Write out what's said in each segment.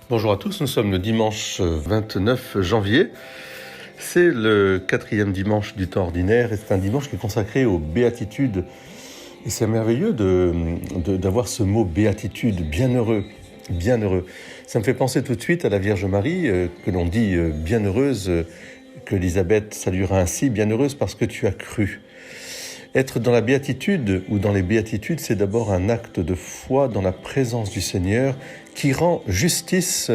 Bonjour à tous, nous sommes le dimanche 29 janvier. C'est le 4e dimanche du temps ordinaire et c'est un dimanche qui est consacré aux béatitudes. Et c'est merveilleux d'avoir ce mot béatitude, bienheureux, bienheureux. Ça me fait penser tout de suite à la Vierge Marie, que l'on dit bienheureuse, que Élisabeth saluera ainsi, bienheureuse parce que tu as cru. Être dans la béatitude ou dans les béatitudes, c'est d'abord un acte de foi dans la présence du Seigneur qui rend justice,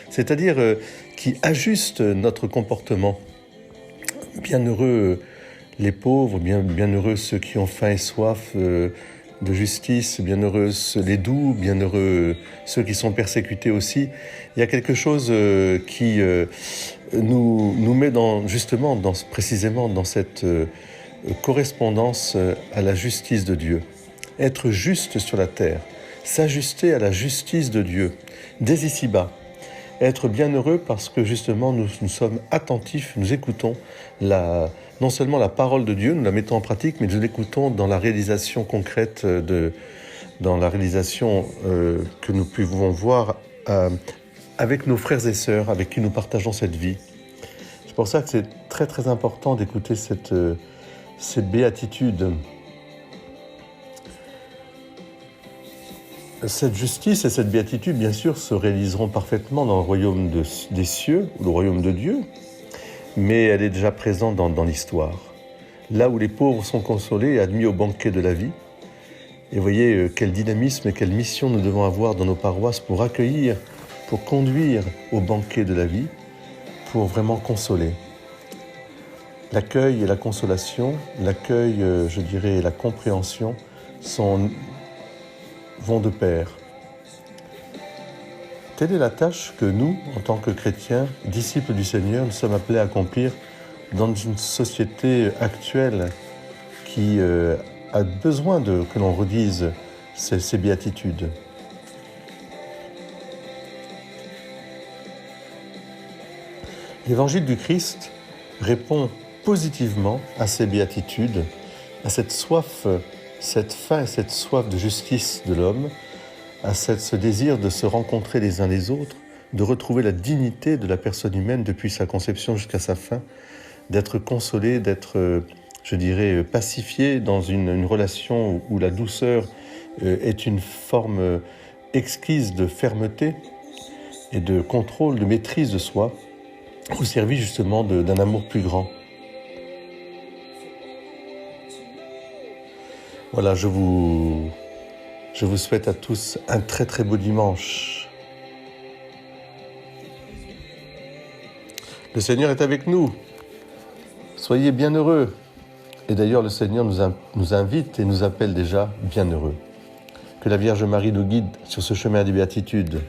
c'est-à-dire qui ajuste notre comportement. Bienheureux les pauvres, bienheureux ceux qui ont faim et soif de justice, bienheureux les doux, bienheureux ceux qui sont persécutés aussi. Il y a quelque chose qui nous met précisément dans cette correspondance à la justice de Dieu. Être juste sur la terre, s'ajuster à la justice de Dieu, dès ici-bas. Être bienheureux parce que justement nous sommes attentifs, nous écoutons non seulement la parole de Dieu, nous la mettons en pratique, mais nous l'écoutons dans la réalisation concrète, dans la réalisation que nous pouvons voir avec nos frères et sœurs, avec qui nous partageons cette vie. C'est pour ça que c'est très très important d'écouter cette béatitude. Cette justice et cette béatitude, bien sûr, se réaliseront parfaitement dans le royaume des cieux, ou le royaume de Dieu, mais elle est déjà présente dans l'histoire. Là où les pauvres sont consolés et admis au banquet de la vie. Et vous voyez quel dynamisme et quelle mission nous devons avoir dans nos paroisses pour accueillir, pour conduire au banquet de la vie, pour vraiment consoler. L'accueil et la consolation, l'accueil, je dirais, et la compréhension vont de pair. Telle est la tâche que nous, en tant que chrétiens, disciples du Seigneur, nous sommes appelés à accomplir dans une société actuelle qui a besoin que l'on redise ces béatitudes. L'évangile du Christ répond positivement à ces béatitudes, à cette soif, cette faim et cette soif de justice de l'homme, à ce désir de se rencontrer les uns les autres, de retrouver la dignité de la personne humaine depuis sa conception jusqu'à sa fin, d'être consolé, d'être, je dirais, pacifié dans une relation où la douceur est une forme exquise de fermeté et de contrôle, de maîtrise de soi, au service justement d'un amour plus grand. Voilà, je vous souhaite à tous un très très beau dimanche. Le Seigneur est avec nous. Soyez bienheureux. Et d'ailleurs, le Seigneur nous invite et nous appelle déjà bienheureux. Que la Vierge Marie nous guide sur ce chemin des béatitudes.